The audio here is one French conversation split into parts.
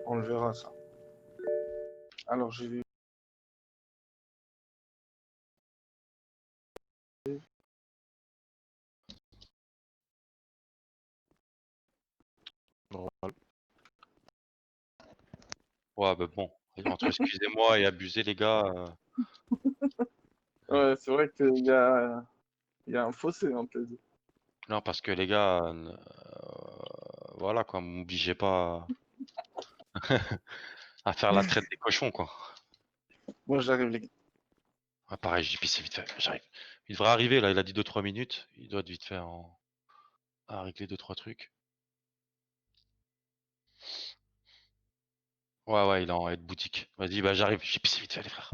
On le verra ça. Alors j'ai vu. Normal. Ouais, bah bon, entre excusez-moi et abuser, les gars. Ouais, c'est vrai il y a un fossé entre les deux. Non, parce que les gars, voilà quoi, m'obligez pas à faire la traite des cochons, quoi. Moi j'arrive les gars. Ouais, pareil, j'ai pissé vite fait, j'arrive. Il devrait arriver là, il a dit 2-3 minutes, il doit être vite fait à régler 2-3 trucs. Ouais, ouais, il est en aide boutique. Vas-y, bah j'arrive, j'ai pissé vite fait, les frères.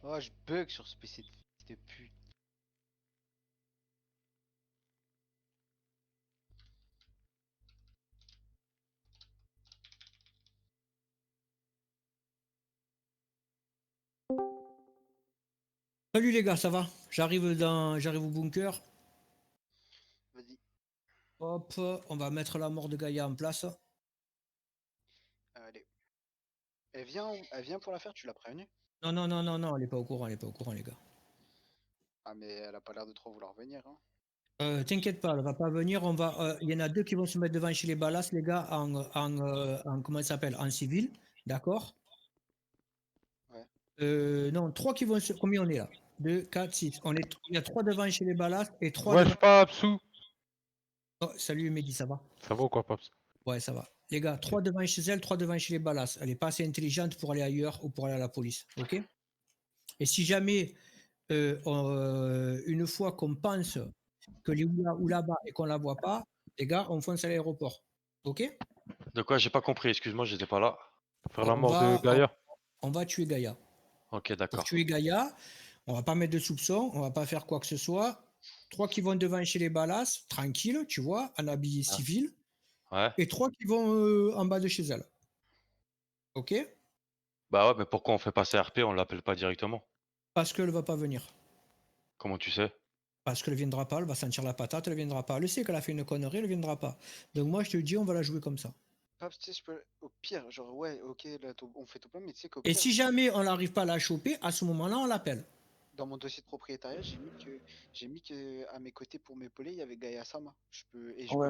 Oh, je bug sur ce PC de pute. Salut les gars, ça va? J'arrive au bunker. Vas-y. Hop, on va mettre la mort de Gaïa en place. Allez. Elle vient pour la faire, tu l'as prévenue? Non, non, non, non, non, elle est pas au courant, elle est pas au courant, les gars. Ah, mais elle a pas l'air de trop vouloir venir, hein. T'inquiète pas, elle va pas venir. Il y en a deux qui vont se mettre devant chez les Ballas, les gars, en comment ça s'appelle? En civil, d'accord? Ouais. Non, trois qui vont se. Combien on est là? 2, 4, 6. Il y a trois devant chez les Ballas et trois devant. Wesh, Papsou. Oh, salut Mehdi, ça va? Ça va ou quoi, Paps? Ouais, ça va. Les gars, trois devant chez elle, trois devant chez les Ballas. Elle est pas assez intelligente pour aller ailleurs ou pour aller à la police, ok? Et si jamais, une fois qu'on pense que ou là-bas et qu'on la voit pas, les gars, on fonce à l'aéroport, ok? De quoi? J'ai pas compris, excuse-moi, j'étais pas là. Faire la On mort de va, Gaïa. on va tuer Gaïa. Ok, Pour d'accord. tuer Gaïa, on va pas mettre de soupçons, on va pas faire quoi que ce soit. Trois qui vont devant chez les Ballas, tranquille, tu vois, en habillé Ah. civil, Ouais. et trois qui vont en bas de chez elle. Ok? Bah ouais, mais pourquoi on fait passer RP, on l'appelle pas directement? Parce qu'elle va pas venir. Comment tu sais? Parce qu'elle viendra pas, elle va sentir la patate, elle viendra pas. Elle sait qu'elle a fait une connerie, elle viendra pas. Donc moi je te dis, on va la jouer comme ça. Paps, tu sais, je peux. Au pire, genre, ouais, ok, là, on fait tout plein, mais tu sais qu'au Et pire, si jamais on n'arrive pas à la choper, à ce moment-là, on l'appelle. dans mon dossier de propriétariat, j'ai mis que à mes côtés pour m'épauler, il y avait Gaïa Sama. Ouais,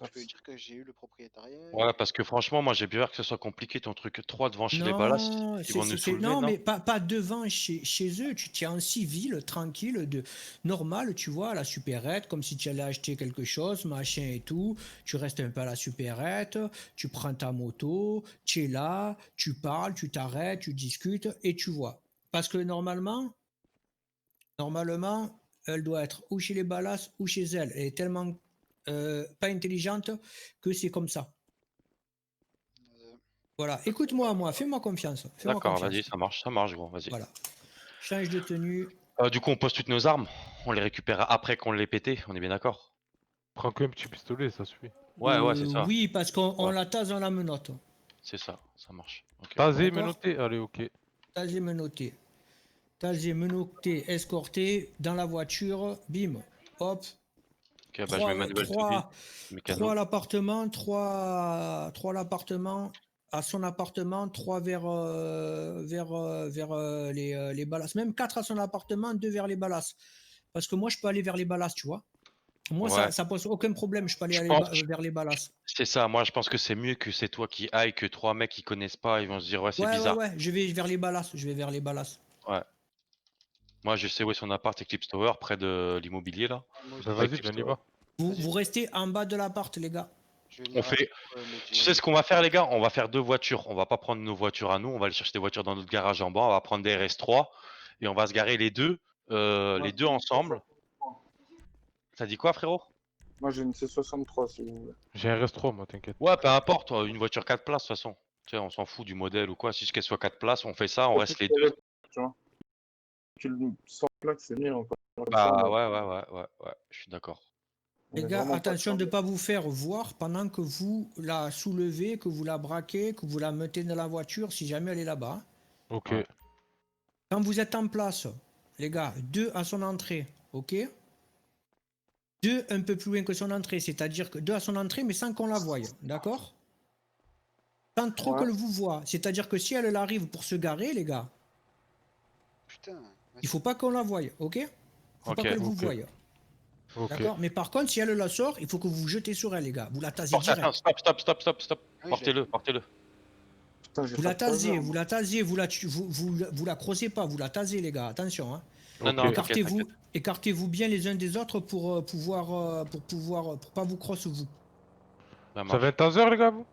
Je peux dire que j'ai eu le propriétariat Ouais, et parce que franchement, moi j'ai bien peur que ce soit compliqué ton truc 3 devant chez les Ballas, Non, ils vont nous soulever, non, non? mais pas devant chez eux. Tu tiens en civil, tranquille, normal, tu vois, à la supérette, comme si tu allais acheter quelque chose, machin et tout. Tu restes un peu à la supérette, tu prends ta moto, tu es là, tu parles, tu t'arrêtes, tu discutes et tu vois. Parce que normalement, elle doit être ou chez les Ballas ou chez elle. Elle est tellement pas intelligente que c'est comme ça. euh, Voilà, écoute-moi, fais-moi confiance. Fais-moi D'accord, confiance. vas-y, ça marche, gros, vas-y. Voilà. Change de tenue. Du coup, on pose toutes nos armes, on les récupère après qu'on les pété, on est bien d'accord? Prends que un petit pistolet, ça suffit. Ouais, ouais, c'est ça. Oui, parce qu'on Ouais, la tase dans la menotte. c'est ça marche. Ok. Tasé, D'accord? menotté. Allez, ok. Tasé, menotté. Tasé, menotté, escorté, dans la voiture, bim. Hop. Ok, bah je mets Trois, Manuel tout vite, trois, trois mécano. à l'appartement, trois à l'appartement. à son appartement, 3 vers les balasses. Même 4 à son appartement, 2 vers les balasses. Parce que moi, je peux aller vers les balasses, tu vois. Moi, Ouais. ça pose aucun problème. Je peux aller, Je pense- vers les balasses. C'est ça, moi je pense que c'est mieux que c'est toi qui ailles, que 3 mecs qui connaissent pas, ils vont se dire ouais c'est Ouais, bizarre. ouais, ouais. Je vais vers les balasses. Je vais vers les balasses. Moi je sais où est son appart, Eclipse Tower, près de l'immobilier là. Moi aussi, Bah Ouais, vas-y, Eclipse viens, on y Tower. va. Vous, Vas-y. vous restez en bas de l'appart, les gars. je vais On venir fait- avec, le Tu sais ce qu'on va faire les gars? On va faire 2 voitures. On va pas prendre nos voitures à nous, on va aller chercher des voitures dans notre garage en bas, on va prendre des RS3 et on va se garer les deux ensemble. Ça dit quoi frérot? Moi, j'ai une C63 si vous voulez. J'ai un RS3, moi, t'inquiète. Ouais, peu importe, une voiture 4 places de toute façon. Tu sais, on s'en fout du modèle ou quoi, si qu'elle soit 4 places, on fait ça, on reste les deux. Tu vois. Tu le sans plaque, c'est mieux encore. Comme ça, Bah on va- ouais, je suis d'accord. on Les est gars, vraiment pas attention de ne fermé. pas vous faire voir pendant que vous la soulevez, que vous la braquez, que vous la mettez dans la voiture si jamais elle est là-bas. Ok. Ouais. Quand vous êtes en place, les gars, 2 à son entrée, ok? 2 un peu plus loin que son entrée, c'est-à-dire que 2 à son entrée, mais sans qu'on la voie, d'accord? Sans trop Ouais. qu'elle vous voie, c'est-à-dire que si elle arrive pour se garer, les gars, Putain. il faut pas qu'on la voie, ok? Il faut Ok. pas qu'elle vous Ok. voie, Ok. d'accord? Mais par contre, si elle la sort, il faut que vous vous jetez sur elle, les gars. Vous la tasez Porte, attends, direct. stop. Oui, Portez-le. Putain, j'ai Vous pas la de taser, tasez, moi. vous la tasez, vous la croisez pas, vous la tasez, les gars. Attention, hein. Non, Ok. non, t'inquiète, Écartez-vous bien les uns des autres pour pas vous crosse vous. ça Ça marche. va être 11h, les gars, vous?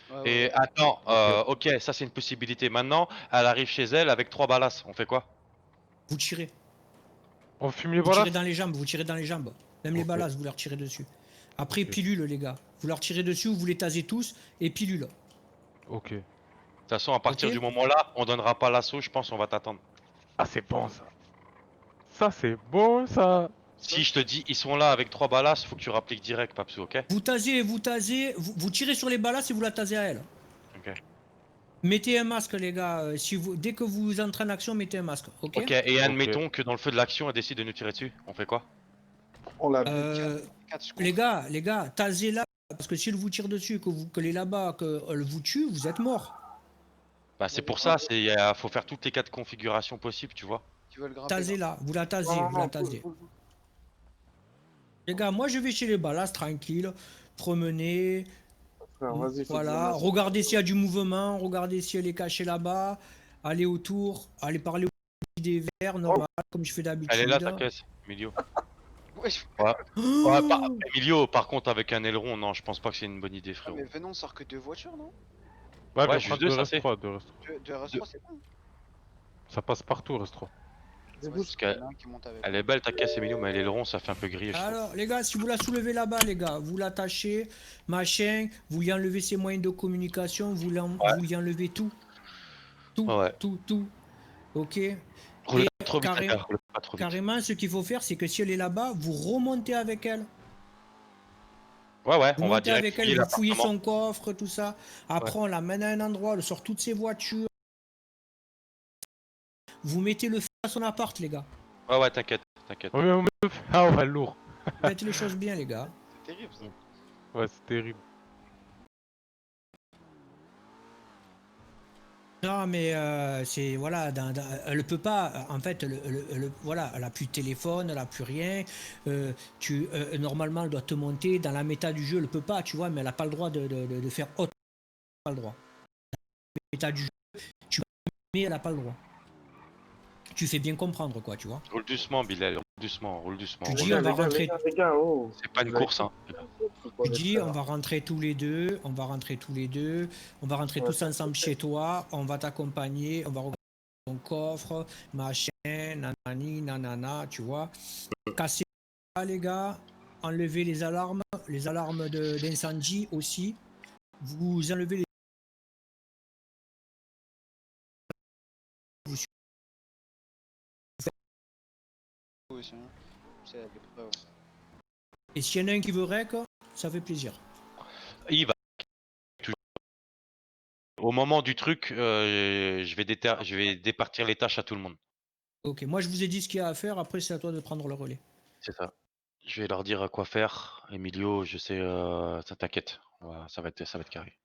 Ouais, ouais, Et ouais. attends, Ok. ok, ça c'est une possibilité. Maintenant, elle arrive chez elle avec 3 balasses, on fait quoi? Vous tirez. On fume les Vous tirez balasses? dans les jambes, vous tirez dans les jambes. Même les Ok. balasses, vous leur tirez dessus. Après, Ok. pilule, les gars. Vous leur tirez dessus, vous les tasez tous, et pilule. Ok. De toute façon, à partir Ok. du moment là, on donnera pas l'assaut, je pense, on va t'attendre. Ah, c'est bon, ça. Ça, c'est bon, ça. Si je te dis, ils sont là avec 3 balasses, faut que tu rappliques direct, Papsou, ok? Vous tasez, vous tirez sur les balasses et vous la tasez à elle. Ok. Mettez un masque, les gars. Dès que vous entrez en action, mettez un masque. Ok. Ok, et admettons que dans le feu de l'action, elle décide de nous tirer dessus, on fait quoi? On l'a bute. Euh, Quatre, je les gars, tasez-la. Parce que si elle vous tire dessus, qu'elle est là-bas, qu'elle vous tue, vous êtes mort. Bah c'est pour ça, faut faire toutes les 4 configurations possibles, tu vois. Tu veux le grimper là Tasez-la, vous la tasez, Non, vous la non, tasez. Les gars, moi je vais chez les balasses tranquille, promener, frère, vas-y, fais voilà, du regardez s'il y a du mouvement, regardez si elle est cachée là-bas, aller autour, aller parler au des verres, normal, comme je fais Elle est d'habitude. là ta caisse, Emilio. Wesh, Ouais, Emilio, par contre, avec un aileron, non, je pense pas que c'est une bonne idée, frérot. mais venons, on sort que 2 voitures, non? Ouais, viens juste prendre deux, deux ça, c'est. RS3, deux RS3. 2 RS3, c'est bon. Ça passe partout, RS3. C'est Ouais, bon. c'est qu'il y en a un qui monte avec. Elle est belle ta caisse, Emilio, mais l'aileron, ça fait un peu grillé, je trouve. Alors, les gars, si vous la soulevez là-bas, les gars, vous l'attachez, machin, vous lui enlevez ses moyens de communication, vous lui enlevez tout. Tout, Ouais. tout. Ok. Roule Et pas trop vite, carré- les gars, roule pas trop vite. Carrément, ce qu'il faut faire, c'est que si elle est là-bas, vous remontez avec elle. Ouais, Vous on va montez direct avec fouiller elle, vous fouillez l'appartement. son coffre, tout ça. Après, on l'amène à un endroit, elle sort toutes ses voitures. Vous mettez le feu à son appart, les gars. Ouais, t'inquiète. On met le feu. Ah, ouais, lourd. Faites les choses bien, les gars. C'est terrible ça. Ouais, c'est terrible. Non, mais c'est voilà, elle peut pas. En fait, voilà, elle a plus de téléphone, elle a plus rien. Normalement, elle doit te monter dans la méta du jeu. Elle peut pas, tu vois, mais elle a pas le droit de faire autre. Pas le droit. Méta du jeu, mais elle a pas le droit. Tu fais bien comprendre, quoi, tu vois. Roule doucement, Bilal, roule doucement. Tu roule dis, on va rentrer. Les gars, oh. C'est pas une course, hein. Tu dis, on va rentrer tous les deux, on va rentrer tous ensemble chez toi, on va t'accompagner, on va regarder ton coffre, machin, nanani, nanana, tu vois. Casser les gars, enlevez les alarmes d'incendie aussi. Vous enlevez les... Oui, c'est à peu près, ouais. Et s'il y en a un qui veut rec, ça fait plaisir. Il va. Au moment du truc, je vais départir les tâches à tout le monde. Ok, moi je vous ai dit ce qu'il y a à faire, après c'est à toi de prendre le relais. C'est ça. Je vais leur dire quoi faire. Emilio, je sais, ça t'inquiète. Ça va être carré.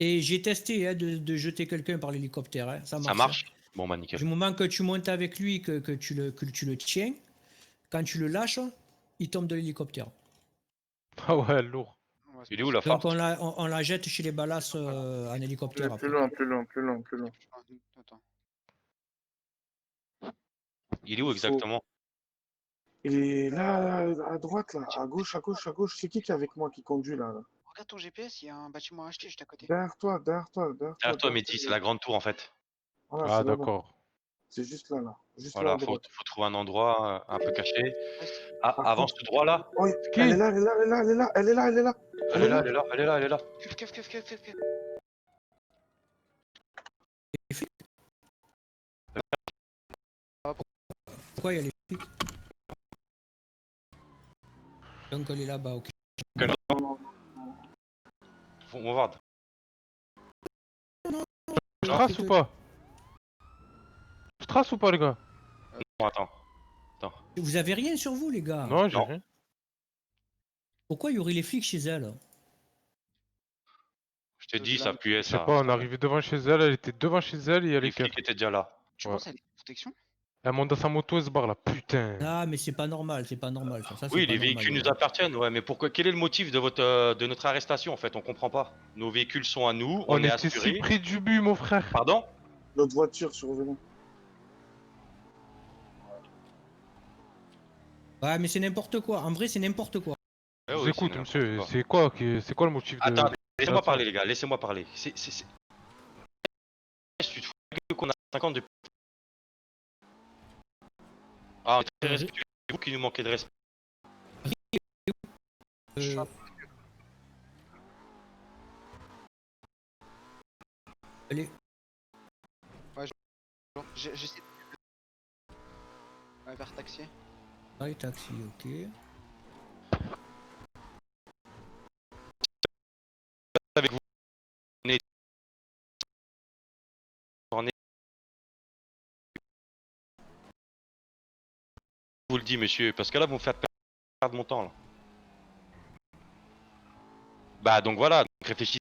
Et j'ai testé hein, de jeter quelqu'un par l'hélicoptère. Hein. Ça marche. Ça marche? Bon, bah nickel. Du moment que tu montes avec lui, que tu le tiens, quand tu le lâches, il tombe de l'hélicoptère. Ah ouais, lourd. Ouais, c'est Il est pour où ça. la Donc forte? on la jette chez les balasses en hélicoptère Plus après. loin, plus loin, plus loin, plus loin. Ah, attends. Il est où Il faut- exactement? Il est là, à droite, là, à gauche, à gauche, à gauche. C'est qui est avec moi qui conduit là, là? Regarde ton GPS, il y a un bâtiment à acheter juste à côté. Derrière toi, derrière toi, derrière toi. Derrière toi, derrière Mehdi, c'est toi. la grande tour en fait. Voilà, Ah c'est là-bas. d'accord. C'est juste là, là. Juste là à Voilà, faut droite. trouver un endroit un peu caché. Reste. Ah, Par avance contre. tout droit là. Oh, C'est qui? elle est là, elle est là, elle est là, elle est là, elle est là, elle est là. Elle est là, elle est là, elle est là, elle est là. Keuf. Pourquoi il y a les flics? Donc elle est là-bas, ok. On va voir. Je trace ou pas? Je trace ou pas, les gars? Bon, attends. Vous avez rien sur vous, les gars? Non, j'ai Non. rien. Pourquoi il y aurait les flics chez elle? Je te dis, ça puait Je sais ça. pas, on est arrivé devant chez elle, elle était devant chez elle et il y a Les les keufs. flics étaient déjà là. Tu Ouais. penses à une protection? Elle monte dans sa moto et se barre là, putain. Ah, mais c'est pas normal ça. Ça, c'est Oui, pas les normal, véhicules les nous gars. appartiennent, ouais, mais pourquoi? Quel est le motif de notre arrestation en fait? On comprend pas. Nos véhicules sont à nous, on est était si assurés. près du but, mon frère. Pardon? Notre voiture sur le vélo. Ouais, mais c'est n'importe quoi. En vrai, c'est n'importe quoi. Eh Je vous oui, écoute, c'est monsieur, n'importe c'est quoi le motif de... Attends, laissez-moi Attends. parler, les gars, laissez-moi parler. Tu te fous de la gueule qu'on a 50 depuis. Ah, on est très respectueux. C'est vous qui nous manquez de respect. Euh, allez, J'essaie. Ouais, vers taxi. allez, taxi, ok. Avec vous. On est- Je vous le dis, monsieur, parce que là, vous me faites perdre mon temps. Là. Bah, donc voilà, donc réfléchissez.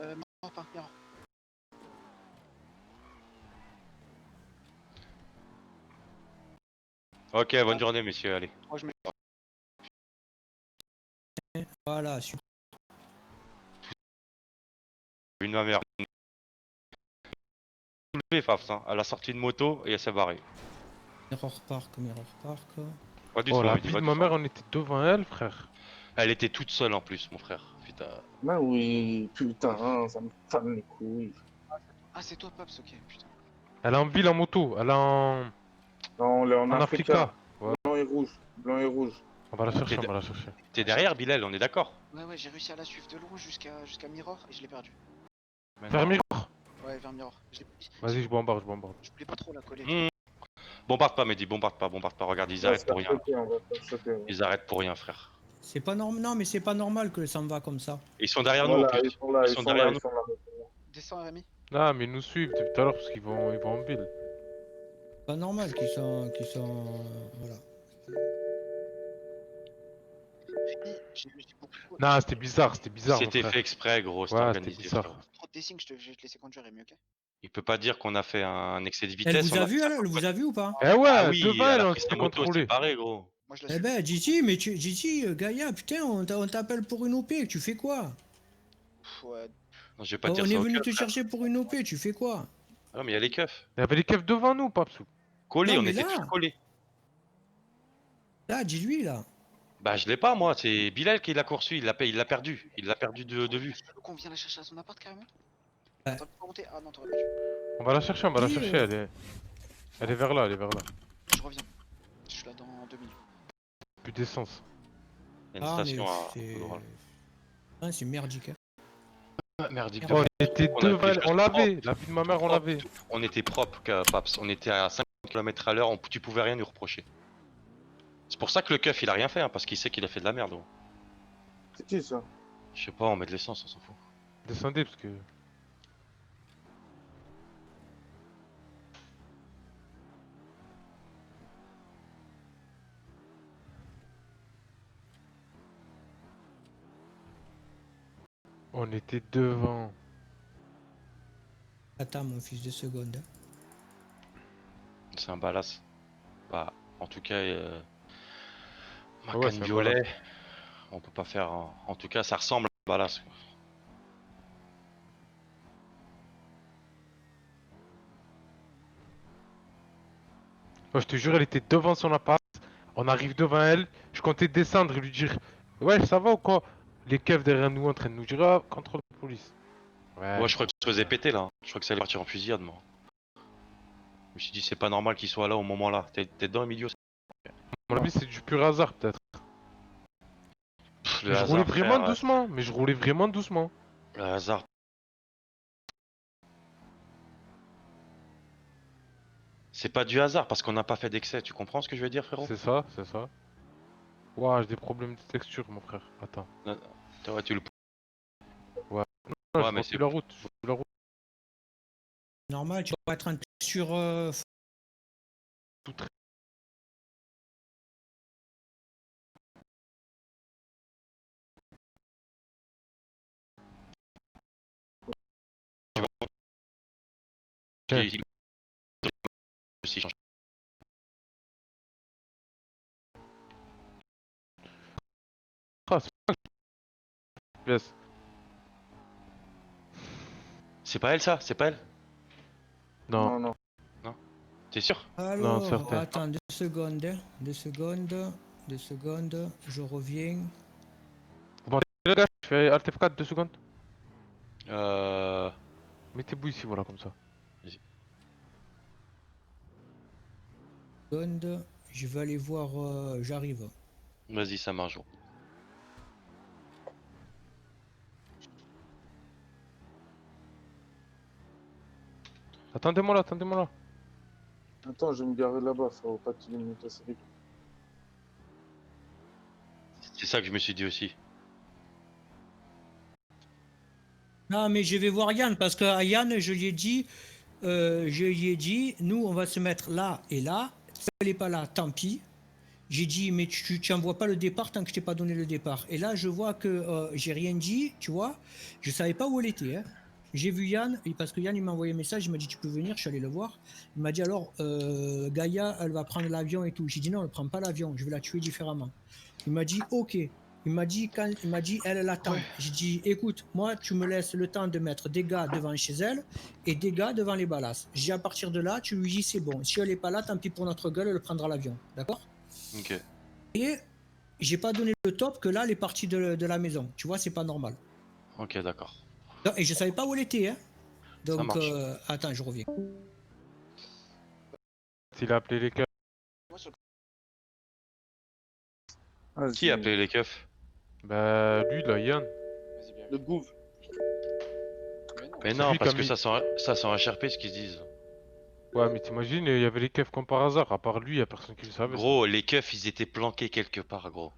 Miroir par miroir. Ok, bonne journée, messieurs, allez. Moi, je mets. Voilà, super. Une ma mère. Soulevé, Fafs, hein. Elle a sorti une moto et elle s'est barrée. Mirror Park. Pas du Oh, tout, la il dit vie pas de du ma tout. mère, on était devant elle, frère. Elle était toute seule en plus, mon frère. Putain. Bah oui, putain, ça me fame les couilles. Ah, c'est toi, Paps, ok, putain. Elle est en ville en moto, elle est en... Non, on est en En Africa. Africa. Ouais. Blanc et rouge, blanc et rouge. On va la chercher, on va la chercher. T'es derrière, Bilal, on est d'accord? Ouais, j'ai réussi à la suivre de loin jusqu'à Mirror et je l'ai perdu. Faire miroir. Ouais, vers Mirror. Vas-y, je bombarde. Je voulais pas trop la coller. Mmh. Bombarde pas, Mehdi, bombarde pas. Regarde, ils On va arrêtent se pour faire rien. choper, on va se faire choper. Ouais. Ils arrêtent pour rien, frère. C'est pas normal. Non, mais c'est pas normal que ça me va comme ça. Ils sont derrière nous en Voilà, plus. ils sont là, Ils sont derrière nous. ils sont là. Descends, Rémi. Ah, mais ils nous suivent depuis tout à l'heure parce qu'ils vont en ville. Pas normal qu'ils sont, voilà. Rémi, j'ai beaucoup Non, c'était bizarre, mon C'était frère. fait exprès, gros, c'était Ouais, organisé, c'était bizarre. frérot. trop de dessins, je vais te laisser conduire, Rémi, ok? Il peut pas dire qu'on a fait un excès de Elle vitesse. vous on a a vu, fait elle vous a vu ou pas? Eh ouais, Ah oui, devant elle elle, a on pris s'est sa moto, contrôlé. c'est pareil, gros. Moi, je la Eh suis. ben, Gigi, mais Gigi, Gaïa, putain, on t'appelle pour une OP, tu fais quoi? Ouais. Non, je vais pas dire On ça est au venu keuf, te frère. chercher pour une OP, tu fais quoi? Ah non, mais il y a les keufs. Il y avait les keufs devant nous, Papsou. Collés, Non, on mais était là. tous collés. Là, dis-lui, là. Bah, je l'ai pas, moi, c'est Bilal qui l'a coursu, il l'a perdu. Il l'a perdu de vue. Le con vient la chercher à son appart carrément. Ouais. T'as pas monté? Ah non, t'aurais pas dû. On va la chercher, Qui, elle est vers là, Je reviens. Je suis là dans 2 minutes. Plus d'essence. Il y a une Ah, mais station à. c'est. Ah, c'est merdique. Hein. Merdique. Oh, on était On a devant fait elle, juste on l'avait. propre. La vie de ma mère, on Propre. l'avait. On était propre, Paps. On était à 50 km à l'heure, tu pouvais rien nous reprocher. C'est pour ça que le keuf il a rien fait, hein, parce qu'il sait qu'il a fait de la merde. Gros. C'est qui ça? Je sais pas, on met de l'essence, on s'en fout. Descendez parce que... On était devant. Attends, mon fils, 2 secondes. C'est un balasse. Bah, en tout cas, ma Ouais, canne c'est un violet, on peut pas faire. En tout cas, ça ressemble à un balasse, quoi. Moi, je te jure, elle était devant son appart. On arrive devant elle. Je comptais descendre et lui dire ouais, ça va ou quoi? Les keufs derrière nous en train de nous dire ah, contrôle de police. Ouais, Moi, je je crois que je se faisais péter là, hein. Je crois que ça allait partir en fusillade, moi. Je me suis dit, c'est pas normal qu'il soit là au moment là. T'es dedans, Emilio? À mon avis, c'est du pur hasard peut-être. Pff, Mais le je roulais hasard, vraiment frère. doucement. Mais je roulais vraiment doucement. Le hasard. C'est pas du hasard parce qu'on n'a pas fait d'excès. Tu comprends ce que je veux dire, frérot? C'est ça, c'est ça. Ouah, j'ai des problèmes de texture, mon frère. Attends. Non, ouais, tu le. Non, Ouais, je mais vois c'est. plus la route. Je vois plus la route. Normal, tu vas être un sur. Tout très- Si, change. Ah, c'est pas que je laisse. C'est pas elle, ça? C'est pas elle? Non, Non, non. T'es sûr? non, Alors, certain. attends 2 secondes. 2 secondes. 2 secondes. Je reviens. Vous m'entendez, les gars? Je fais Alt F4 2 secondes. Euh. Mettez-vous ici, voilà, comme ça. Secondes. Je vais aller voir. J'arrive. Vas-y, ça marche, gros. Attendez-moi là, attendez-moi là. Attends, je vais me garer là-bas, faut pas que tu viennes me casser les couilles. C'est ça que je me suis dit aussi. Non, mais je vais voir Yann parce que à Yann, je lui ai dit, nous, on va se mettre là et là. Si elle n'est pas là, tant pis. J'ai dit, mais tu n'envoies pas le départ tant que je t'ai pas donné le départ. Et là, je vois que j'ai rien dit, tu vois. Je savais pas où elle était, hein. J'ai vu Yann, et parce que Yann, il m'a envoyé un message, il m'a dit, tu peux venir, je suis allé le voir. Il m'a dit, alors, Gaïa, elle va prendre l'avion et tout. J'ai dit, non, elle ne prend pas l'avion, je vais la tuer différemment. Il m'a dit, ok. Il m'a dit, elle attend. Ouais. J'ai dit, écoute, moi, tu me laisses le temps de mettre des gars devant chez elle et des gars devant les balasses. J'ai dit, à partir de là, tu lui dis, c'est bon. Si elle n'est pas là, tant pis pour notre gueule, elle prendra l'avion. D'accord? Ok. Et j'ai pas donné le top que là, elle est partie de la maison. Tu vois, c'est pas normal. Ok, d'accord. Et je savais pas où elle était, hein. Ça Donc, marche. attends, je reviens. S'il a appelé les keufs. Qui a Vas-y. appelé les keufs? Bah, lui là, Yann. Le gouv. Mais C'est non, lui qui a parce que mis. ça sent HRP ce qu'ils se disent. Ouais, mais t'imagines, il y avait les keufs comme par hasard. À part lui, y a personne qui le savait ça. Gros, les keufs, ils étaient planqués quelque part, gros.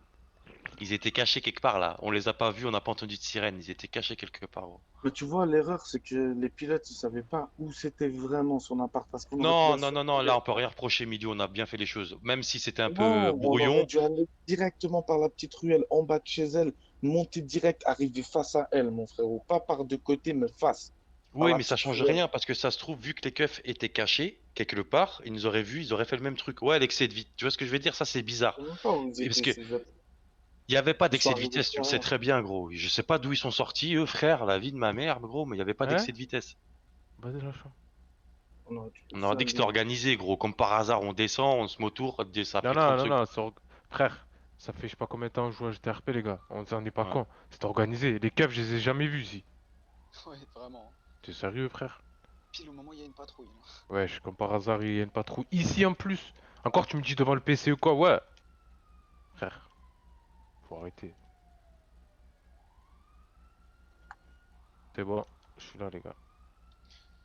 Ils étaient cachés quelque part là. On les a pas vus, on n'a pas entendu de sirène. Ils étaient cachés quelque part, gros. Mais tu vois, l'erreur, c'est que les pilotes, ils savaient pas où c'était vraiment son appart. Parce qu'on aurait pu Non, la non, non, non, là surveiller. on peut rien reprocher, Midi, on a bien fait les choses. Même si c'était un peu Non, on aurait brouillon. dû aller directement par la petite ruelle en bas de chez elle, monter direct, arriver face à elle, mon frérot. Pas par de côté, mais face. Par Oui, la mais ça petite change ruelle. rien parce que ça se trouve, vu que les keufs étaient cachés quelque part, ils nous auraient vus, ils auraient fait le même truc. Ouais, l'excès de vitesse. Tu vois ce que je veux dire? Ça, c'est bizarre. Je sais même pas où ils Et parce étaient, que ces autres. il n'y avait pas Ils sont d'excès de arrivés vitesse, tu le sais derrière. très bien, gros. Je sais pas d'où ils sont sortis, eux, frère, la vie de ma mère, gros, mais il n'y avait pas Hein? d'excès de vitesse. Bah, de la chambre. On aurait dû les On aurait dit que c'était allumer. organisé, gros. Comme par hasard, on descend, on se motour, ça a Non, pris 30 non, non, secondes. non, frère, ça fait je sais pas combien de temps que je joue à GTRP, les gars. On s'en est pas Ouais. con. C'est organisé. Les keufs, je les ai jamais vus ici. Ouais, vraiment. T'es sérieux, frère? Pile au moment où il y a une patrouille. Ouais, comme par hasard, il y a une patrouille ici en plus. Encore, tu me dis devant le PC ou quoi? Ouais, frère, faut arrêter. C'est bon, je suis là, les gars.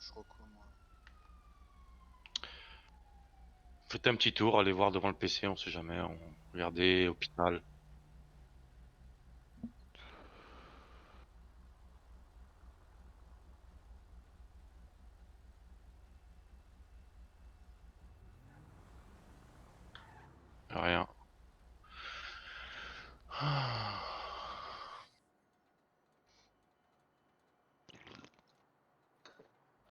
Je recours, moi. Faites un petit tour, allez voir devant le PC, on sait jamais. Regardez, hôpital. Rien.